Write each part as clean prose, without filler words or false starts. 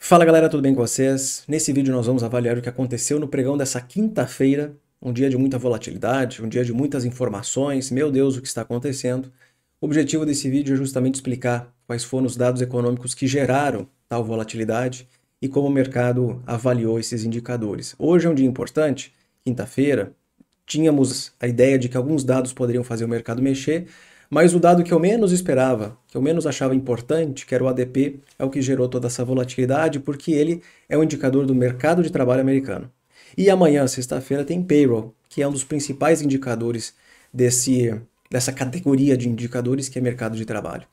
Fala galera, tudo bem com vocês? Nesse vídeo nós vamos avaliar o que aconteceu no pregão dessa quinta-feira, um dia de muita volatilidade, um dia de muitas informações, meu Deus, o que está acontecendo. O objetivo desse vídeo é justamente explicar quais foram os dados econômicos que geraram tal volatilidade e como o mercado avaliou esses indicadores. Hoje é um dia importante, quinta-feira, tínhamos a ideia de que alguns dados poderiam fazer o mercado mexer, mas o dado que eu menos esperava, que eu menos achava importante, que era o ADP, é o que gerou toda essa volatilidade, porque ele é um indicador do mercado de trabalho americano. E amanhã, sexta-feira, tem payroll, que é um dos principais indicadores dessa categoria de indicadores que é mercado de trabalho.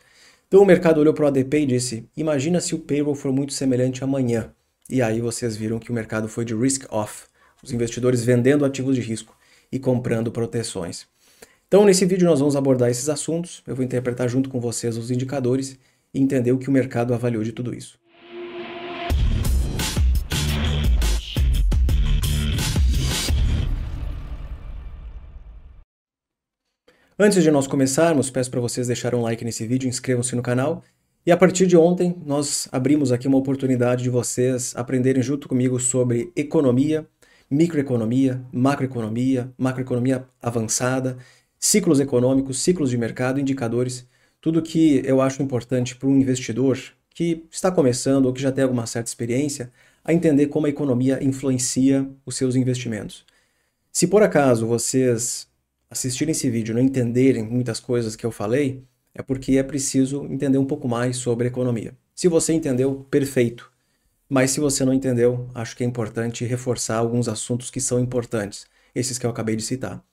Então o mercado olhou para o ADP e disse, imagina se o payroll for muito semelhante amanhã. E aí vocês viram que o mercado foi de risk off, os investidores vendendo ativos de risco e comprando proteções. Então, nesse vídeo nós vamos abordar esses assuntos, eu vou interpretar junto com vocês os indicadores e entender o que o mercado avaliou de tudo isso. Antes de nós começarmos, peço para vocês deixarem um like nesse vídeo, inscrevam-se no canal. E a partir de ontem, nós abrimos aqui uma oportunidade de vocês aprenderem junto comigo sobre economia, microeconomia, macroeconomia avançada, ciclos econômicos, ciclos de mercado, indicadores, tudo que eu acho importante para um investidor que está começando ou que já tem alguma certa experiência a entender como a economia influencia os seus investimentos. Se por acaso vocês assistirem esse vídeo e não entenderem muitas coisas que eu falei, é porque é preciso entender um pouco mais sobre economia. Se você entendeu, perfeito. Mas se você não entendeu, acho que é importante reforçar alguns assuntos que são importantes, esses que eu acabei de citar.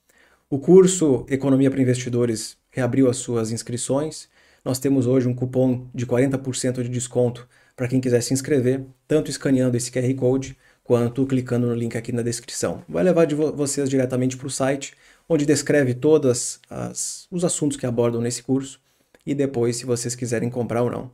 O curso Economia para Investidores reabriu as suas inscrições. Nós temos hoje um cupom de 40% de desconto para quem quiser se inscrever, tanto escaneando esse QR Code, quanto clicando no link aqui na descrição. Vai levar vocês diretamente para o site, onde descreve todos os assuntos que abordam nesse curso, e depois, se vocês quiserem comprar ou não.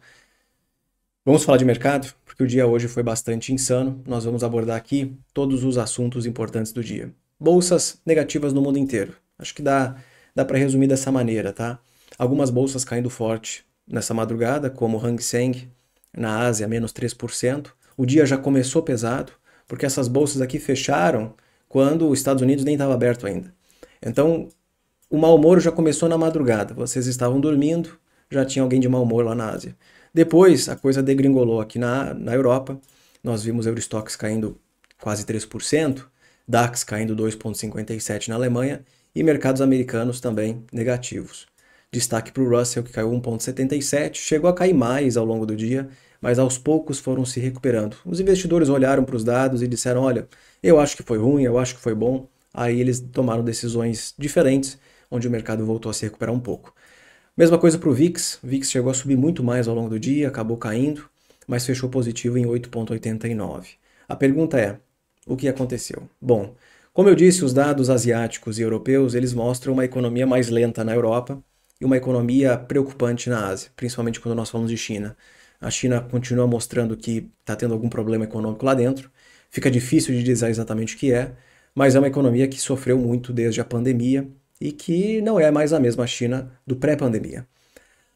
Vamos falar de mercado, porque o dia hoje foi bastante insano. Nós vamos abordar aqui todos os assuntos importantes do dia. Bolsas negativas no mundo inteiro. Acho que dá para resumir dessa maneira, tá? Algumas bolsas caindo forte nessa madrugada, como Hang Seng, na Ásia, menos 3%. O dia já começou pesado, porque essas bolsas aqui fecharam quando os Estados Unidos nem estava aberto ainda. Então, o mau humor já começou na madrugada. Vocês estavam dormindo, já tinha alguém de mau humor lá na Ásia. Depois, a coisa degringolou aqui na Europa. Nós vimos Eurostoxx caindo quase 3%, DAX caindo 2,57% na Alemanha e mercados americanos também negativos. Destaque para o Russell, que caiu 1,77%, chegou a cair mais ao longo do dia, mas aos poucos foram se recuperando. Os investidores olharam para os dados e disseram, olha, eu acho que foi ruim, eu acho que foi bom. Aí eles tomaram decisões diferentes, onde o mercado voltou a se recuperar um pouco. Mesma coisa para o VIX. O VIX chegou a subir muito mais ao longo do dia, acabou caindo, mas fechou positivo em 8,89. A pergunta é, o que aconteceu? Bom, como eu disse, os dados asiáticos e europeus, eles mostram uma economia mais lenta na Europa e uma economia preocupante na Ásia, principalmente quando nós falamos de China. A China continua mostrando que está tendo algum problema econômico lá dentro. Fica difícil de dizer exatamente o que é, mas é uma economia que sofreu muito desde a pandemia e que não é mais a mesma China do pré-pandemia.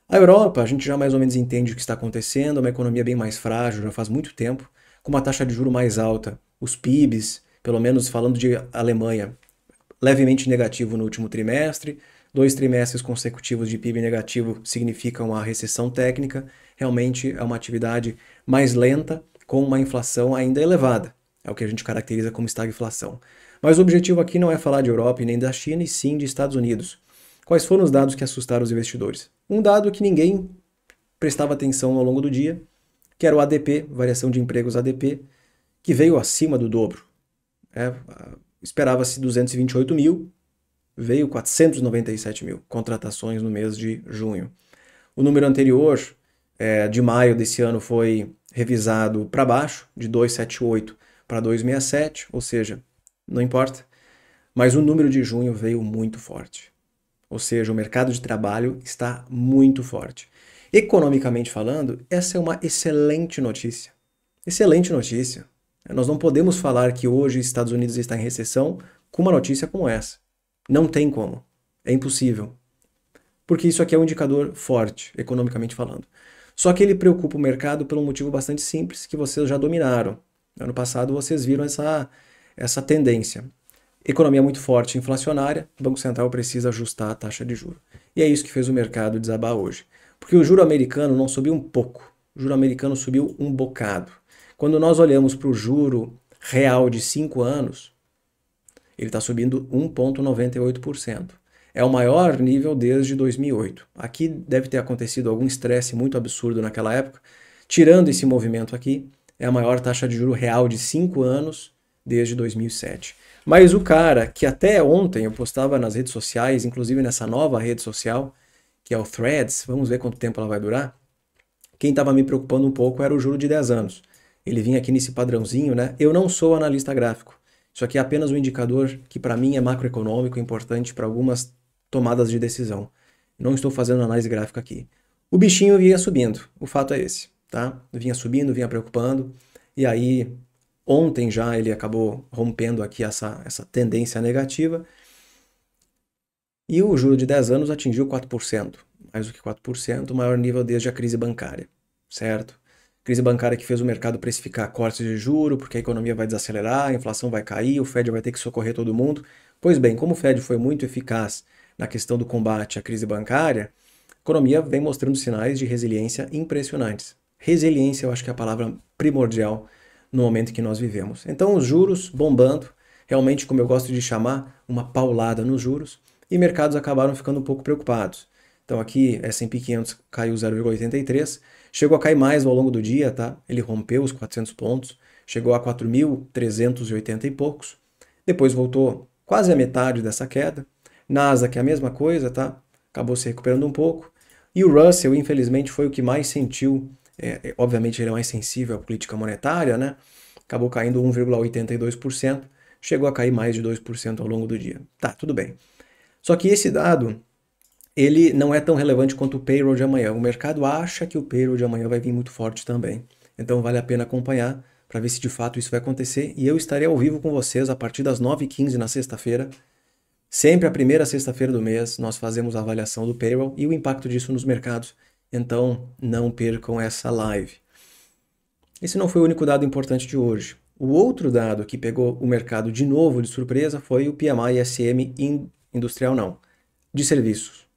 A Europa, a gente já mais ou menos entende o que está acontecendo, é uma economia bem mais frágil, já faz muito tempo, com uma taxa de juros mais alta. Os PIBs, pelo menos falando de Alemanha, levemente negativo no último trimestre, 2 trimestres consecutivos de PIB negativo significam uma recessão técnica, realmente é uma atividade mais lenta, com uma inflação ainda elevada. É o que a gente caracteriza como estagflação. Mas o objetivo aqui não é falar de Europa e nem da China, e sim de Estados Unidos. Quais foram os dados que assustaram os investidores? Um dado que ninguém prestava atenção ao longo do dia, que era o ADP, variação de empregos ADP, que veio acima do dobro. Esperava-se 228 mil, veio 497 mil contratações no mês de junho. O número anterior, de maio desse ano, foi revisado para baixo, de 278 para 267, ou seja, não importa, mas o número de junho veio muito forte. Ou seja, o mercado de trabalho está muito forte. Economicamente falando, essa é uma excelente notícia. Excelente notícia. Nós não podemos falar que hoje os Estados Unidos está em recessão com uma notícia como essa. Não tem como. É impossível. Porque isso aqui é um indicador forte, economicamente falando. Só que ele preocupa o mercado por um motivo bastante simples que vocês já dominaram. Ano passado vocês viram essa tendência. Economia muito forte inflacionária, o Banco Central precisa ajustar a taxa de juros. E é isso que fez o mercado desabar hoje. Porque o juro americano não subiu um pouco, o juro americano subiu um bocado. Quando nós olhamos para o juro real de 5 anos, ele está subindo 1,98%. É o maior nível desde 2008. Aqui deve ter acontecido algum estresse muito absurdo naquela época. Tirando esse movimento aqui, é a maior taxa de juro real de 5 anos desde 2007. Mas o cara que até ontem eu postava nas redes sociais, inclusive nessa nova rede social, que é o Threads, vamos ver quanto tempo ela vai durar, quem estava me preocupando um pouco era o juro de 10 anos. Ele vinha aqui nesse padrãozinho, né? Eu não sou analista gráfico. Isso aqui é apenas um indicador que para mim é macroeconômico, importante para algumas tomadas de decisão. Não estou fazendo análise gráfica aqui. O bichinho vinha subindo, o fato é esse, tá? Vinha subindo, vinha preocupando, e aí ontem já ele acabou rompendo aqui essa tendência negativa, e o juro de 10 anos atingiu 4%, mais do que 4%, o maior nível desde a crise bancária, certo? Crise bancária que fez o mercado precificar cortes de juro, porque a economia vai desacelerar, a inflação vai cair, o Fed vai ter que socorrer todo mundo. Pois bem, como o Fed foi muito eficaz na questão do combate à crise bancária, a economia vem mostrando sinais de resiliência impressionantes. Resiliência eu acho que é a palavra primordial no momento que nós vivemos. Então os juros bombando, realmente como eu gosto de chamar, uma paulada nos juros, e mercados acabaram ficando um pouco preocupados. Então aqui S&P 500 caiu 0,83, chegou a cair mais ao longo do dia, tá? Ele rompeu os 400 pontos, chegou a 4.380 e poucos, depois voltou quase a metade dessa queda. Nasdaq é a mesma coisa, tá? Acabou se recuperando um pouco. E o Russell, infelizmente, foi o que mais sentiu, obviamente ele é mais sensível à política monetária, né? Acabou caindo 1,82%, chegou a cair mais de 2% ao longo do dia. Tá, tudo bem. Só que esse dado ele não é tão relevante quanto o payroll de amanhã. O mercado acha que o payroll de amanhã vai vir muito forte também. Então vale a pena acompanhar para ver se de fato isso vai acontecer. E eu estarei ao vivo com vocês a partir das 9h15 na sexta-feira. Sempre a primeira sexta-feira do mês nós fazemos a avaliação do payroll e o impacto disso nos mercados. Então não percam essa live. Esse não foi o único dado importante de hoje. O outro dado que pegou o mercado de novo de surpresa foi o PMI ISM industrial não, de serviços.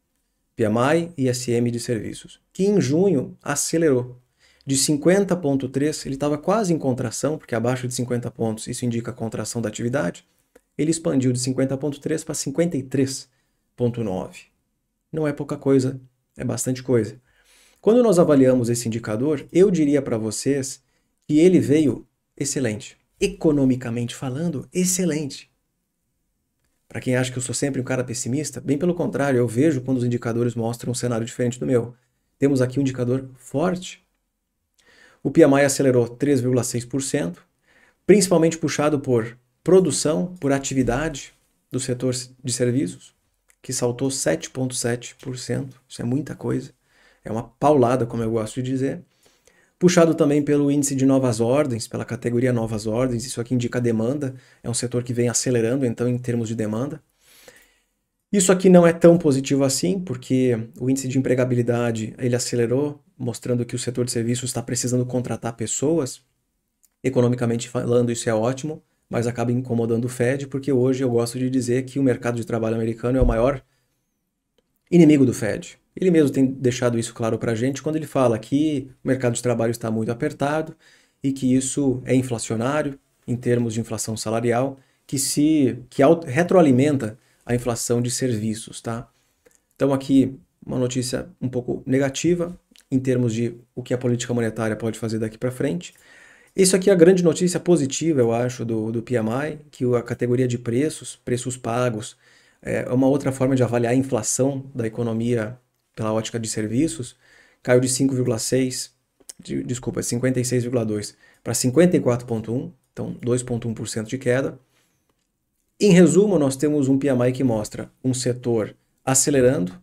PMI e ISM de serviços, que em junho acelerou. De 50,3, ele estava quase em contração, porque abaixo de 50 pontos isso indica contração da atividade. Ele expandiu de 50,3 para 53,9. Não é pouca coisa, é bastante coisa. Quando nós avaliamos esse indicador, eu diria para vocês que ele veio excelente. Economicamente falando, excelente. Para quem acha que eu sou sempre um cara pessimista, bem pelo contrário, eu vejo quando os indicadores mostram um cenário diferente do meu. Temos aqui um indicador forte. O PMI acelerou 3,6%, principalmente puxado por produção, por atividade do setor de serviços, que saltou 7,7%. Isso é muita coisa. É uma paulada, como eu gosto de dizer. Puxado também pelo índice de novas ordens, pela categoria novas ordens, isso aqui indica demanda, é um setor que vem acelerando, então, em termos de demanda. Isso aqui não é tão positivo assim, porque o índice de empregabilidade, ele acelerou, mostrando que o setor de serviços está precisando contratar pessoas. Economicamente falando, isso é ótimo, mas acaba incomodando o Fed, porque hoje eu gosto de dizer que o mercado de trabalho americano é o maior inimigo do Fed. Ele mesmo tem deixado isso claro para a gente quando ele fala que o mercado de trabalho está muito apertado e que isso é inflacionário em termos de inflação salarial, que retroalimenta a inflação de serviços, tá? Então aqui uma notícia um pouco negativa em termos de o que a política monetária pode fazer daqui para frente. Isso aqui é a grande notícia positiva, eu acho, do PMI, que a categoria de preços pagos, é uma outra forma de avaliar a inflação da economia pela ótica de serviços, caiu de 56,2 para 54,1, então 2,1% de queda. Em resumo, nós temos um PMI que mostra um setor acelerando,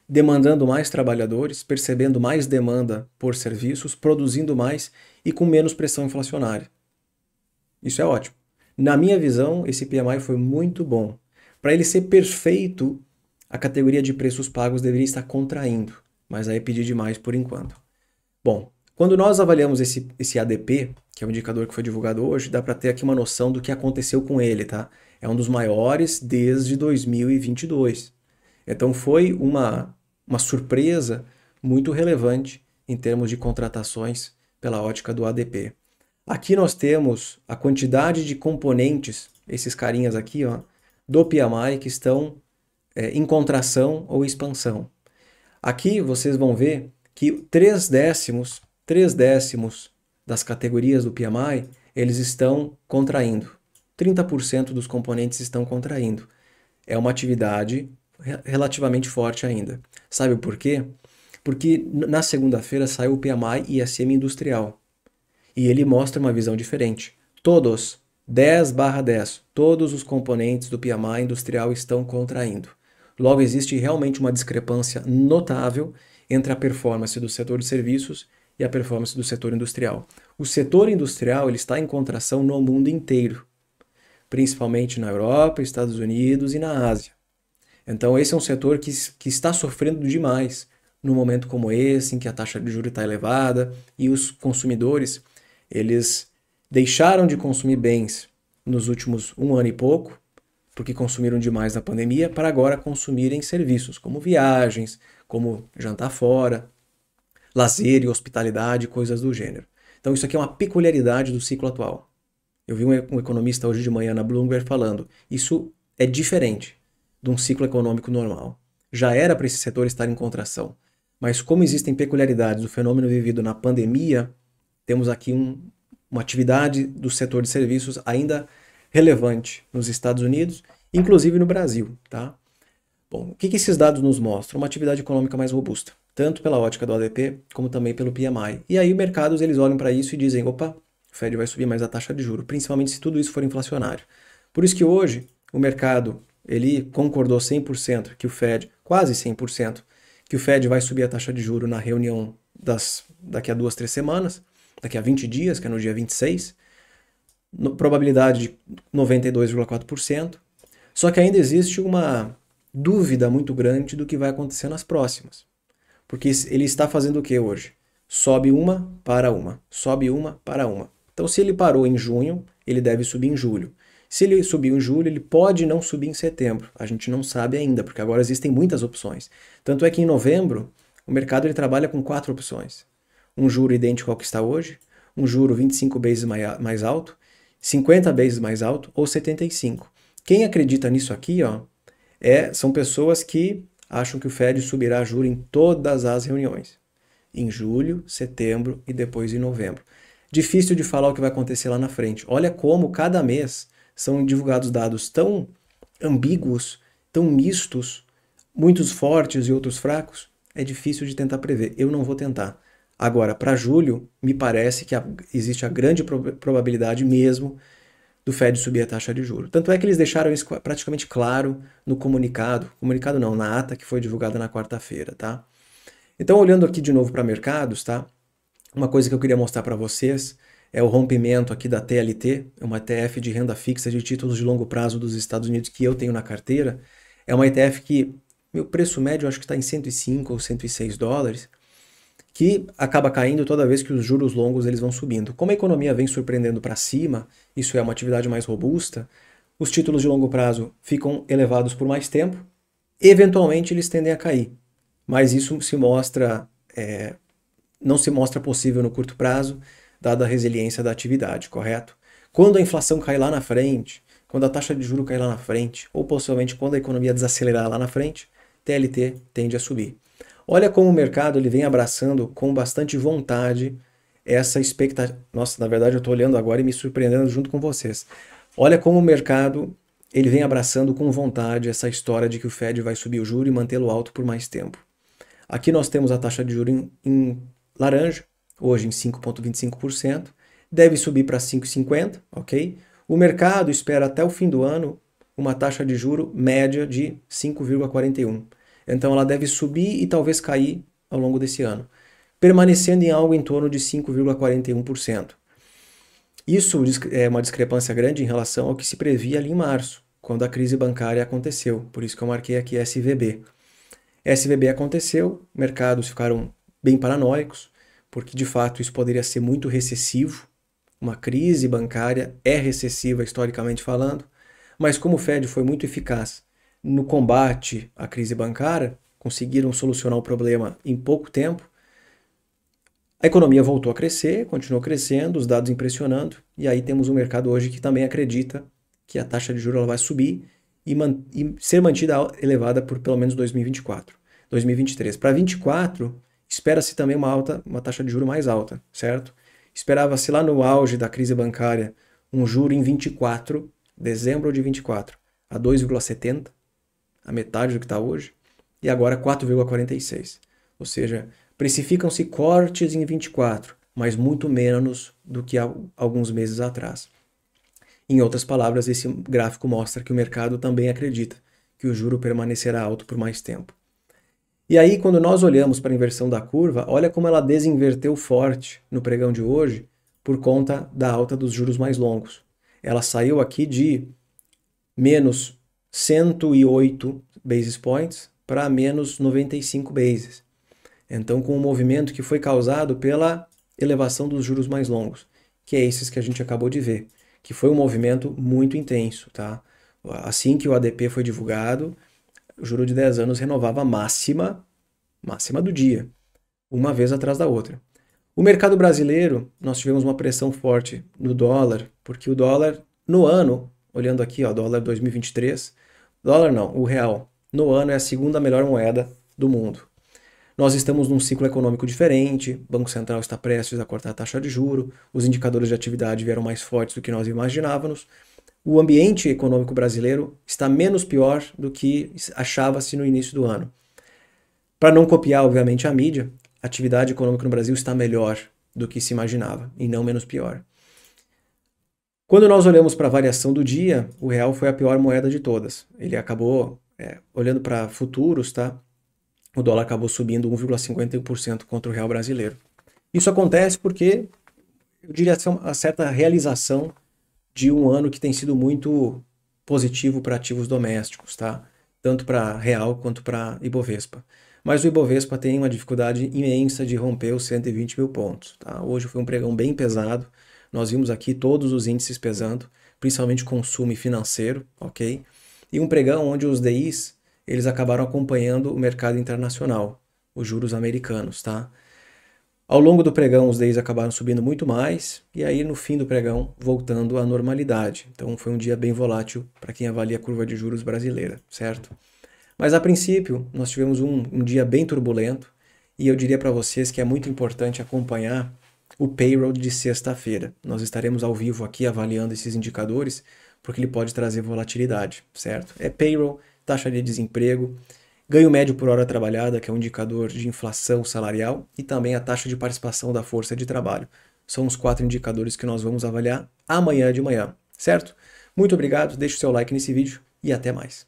demandando mais trabalhadores, percebendo mais demanda por serviços, produzindo mais e com menos pressão inflacionária. Isso é ótimo. Na minha visão, esse PMI foi muito bom. Para ele ser perfeito, a categoria de preços pagos deveria estar contraindo. mas aí pedi demais por enquanto. Bom, quando nós avaliamos esse ADP, que é um indicador que foi divulgado hoje, dá para ter aqui uma noção do que aconteceu com ele, tá? É um dos maiores desde 2022. Então foi uma surpresa muito relevante em termos de contratações pela ótica do ADP. Aqui nós temos a quantidade de componentes, esses carinhas aqui, ó, do PMI que estão em contração ou expansão. Aqui vocês vão ver que 3 décimos das categorias do PMI, eles estão contraindo. 30% dos componentes estão contraindo. É uma atividade relativamente forte ainda. Sabe por quê? Porque na segunda-feira saiu o PMI ISM industrial. E ele mostra uma visão diferente. Todos, 10/10, todos os componentes do PMI industrial estão contraindo. Logo, existe realmente uma discrepância notável entre a performance do setor de serviços e a performance do setor industrial. O setor industrial ele está em contração no mundo inteiro, principalmente na Europa, Estados Unidos e na Ásia. Então, esse é um setor que está sofrendo demais num momento como esse, em que a taxa de juros está elevada e os consumidores eles deixaram de consumir bens nos últimos 1 ano e pouco, porque consumiram demais na pandemia, para agora consumirem serviços, como viagens, como jantar fora, lazer e hospitalidade, coisas do gênero. Então isso aqui é uma peculiaridade do ciclo atual. Eu vi um economista hoje de manhã na Bloomberg falando, isso é diferente de um ciclo econômico normal. Já era para esse setor estar em contração, mas como existem peculiaridades do fenômeno vivido na pandemia, temos aqui uma atividade do setor de serviços ainda relevante nos Estados Unidos, inclusive no Brasil, tá? Bom, o que esses dados nos mostram? Uma atividade econômica mais robusta, tanto pela ótica do ADP, como também pelo PMI. E aí, mercados, eles olham para isso e dizem, opa, o Fed vai subir mais a taxa de juros, principalmente se tudo isso for inflacionário. Por isso que hoje, o mercado, ele concordou 100% que o Fed, quase 100%, que o Fed vai subir a taxa de juros na reunião daqui a 2, 3 semanas, daqui a 20 dias, que é no dia 26, probabilidade de 92,4%. Só que ainda existe uma dúvida muito grande do que vai acontecer nas próximas. Porque ele está fazendo o que hoje? Sobe uma para uma, sobe uma para uma. Então, se ele parou em junho, ele deve subir em julho. Se ele subiu em julho, ele pode não subir em setembro. A gente não sabe ainda, porque agora existem muitas opções. Tanto é que em novembro, o mercado ele trabalha com 4 opções. Um juro idêntico ao que está hoje, um juro 25 vezes mais alto, 50 vezes mais alto ou 75. Quem acredita nisso aqui, ó, são pessoas que acham que o Fed subirá juro em todas as reuniões. Em julho, setembro e depois em novembro. Difícil de falar o que vai acontecer lá na frente. Olha como cada mês são divulgados dados tão ambíguos, tão mistos, muitos fortes e outros fracos. É difícil de tentar prever. Eu não vou tentar. Agora, para julho, me parece que existe a grande probabilidade mesmo do Fed subir a taxa de juros. Tanto é que eles deixaram isso praticamente claro no comunicado não, na ata que foi divulgada na quarta-feira, tá? Então, olhando aqui de novo para mercados, tá? Uma coisa que eu queria mostrar para vocês é o rompimento aqui da TLT, uma ETF de renda fixa de títulos de longo prazo dos Estados Unidos que eu tenho na carteira. É uma ETF que meu preço médio acho que está em 105 ou 106 dólares, que acaba caindo toda vez que os juros longos eles vão subindo. Como a economia vem surpreendendo para cima, isso é uma atividade mais robusta, os títulos de longo prazo ficam elevados por mais tempo, eventualmente eles tendem a cair, mas isso não se mostra possível no curto prazo, dada a resiliência da atividade, correto? Quando a inflação cai lá na frente, quando a taxa de juros cai lá na frente, ou possivelmente quando a economia desacelerar lá na frente, TLT tende a subir. Olha como o mercado ele vem abraçando com bastante vontade essa expectativa. Nossa, na verdade eu estou olhando agora e me surpreendendo junto com vocês. Olha como o mercado ele vem abraçando com vontade essa história de que o Fed vai subir o juro e mantê-lo alto por mais tempo. Aqui nós temos a taxa de juros em laranja, hoje em 5,25%, deve subir para 5,50%, ok? O mercado espera até o fim do ano uma taxa de juro média de 5,41%. Então ela deve subir e talvez cair ao longo desse ano, permanecendo em algo em torno de 5,41%. Isso é uma discrepância grande em relação ao que se previa ali em março, quando a crise bancária aconteceu, por isso que eu marquei aqui SVB. SVB aconteceu, mercados ficaram bem paranoicos, porque de fato isso poderia ser muito recessivo. Uma crise bancária é recessiva historicamente falando, mas como o Fed foi muito eficaz no combate à crise bancária, conseguiram solucionar o problema em pouco tempo, a economia voltou a crescer, continuou crescendo, os dados impressionando, e aí temos um mercado hoje que também acredita que a taxa de juros ela vai subir e ser mantida elevada por pelo menos 2024, 2023. Para 2024, espera-se também uma taxa de juros mais alta, certo? Esperava-se lá no auge da crise bancária um juro em 24, dezembro de 24, a 2,70, a metade do que está hoje, e agora 4,46. Ou seja, precificam-se cortes em 24, mas muito menos do que há alguns meses atrás. Em outras palavras, esse gráfico mostra que o mercado também acredita que o juro permanecerá alto por mais tempo. E aí, quando nós olhamos para a inversão da curva, olha como ela desinverteu forte no pregão de hoje por conta da alta dos juros mais longos. Ela saiu aqui de menos 108 basis points para menos 95 basis. Então, com um movimento que foi causado pela elevação dos juros mais longos, que é esses que a gente acabou de ver, que foi um movimento muito intenso, tá? Assim que o ADP foi divulgado, o juro de 10 anos renovava a máxima do dia, uma vez atrás da outra. O mercado brasileiro, nós tivemos uma pressão forte no dólar, porque o dólar no ano, olhando aqui, ó, dólar 2023, dólar não, o real, no ano é a segunda melhor moeda do mundo. Nós estamos num ciclo econômico diferente, o Banco Central está prestes a cortar a taxa de juros, os indicadores de atividade vieram mais fortes do que nós imaginávamos. O ambiente econômico brasileiro está menos pior do que achava-se no início do ano. Para não copiar, obviamente, a mídia, a atividade econômica no Brasil está melhor do que se imaginava e não menos pior. Quando nós olhamos para a variação do dia, o real foi a pior moeda de todas. Ele acabou, olhando para futuros, tá? O dólar acabou subindo 1,51% contra o real brasileiro. Isso acontece porque, eu diria, uma certa realização de um ano que tem sido muito positivo para ativos domésticos, tá? Tanto para real quanto para Ibovespa. Mas o Ibovespa tem uma dificuldade imensa de romper os 120 mil pontos, tá? Hoje foi um pregão bem pesado. Nós vimos aqui todos os índices pesando, principalmente consumo e financeiro, ok? E um pregão onde os DIs eles acabaram acompanhando o mercado internacional, os juros americanos, tá? Ao longo do pregão, os DIs acabaram subindo muito mais, e aí no fim do pregão, voltando à normalidade. Então foi um dia bem volátil para quem avalia a curva de juros brasileira, certo? Mas a princípio, nós tivemos um dia bem turbulento, e eu diria para vocês que é muito importante acompanhar o payroll de sexta-feira. Nós estaremos ao vivo aqui avaliando esses indicadores, porque ele pode trazer volatilidade, certo? É payroll, taxa de desemprego, ganho médio por hora trabalhada, que é um indicador de inflação salarial, e também a taxa de participação da força de trabalho. São os 4 indicadores que nós vamos avaliar amanhã de manhã, certo? Muito obrigado, deixe o seu like nesse vídeo e até mais.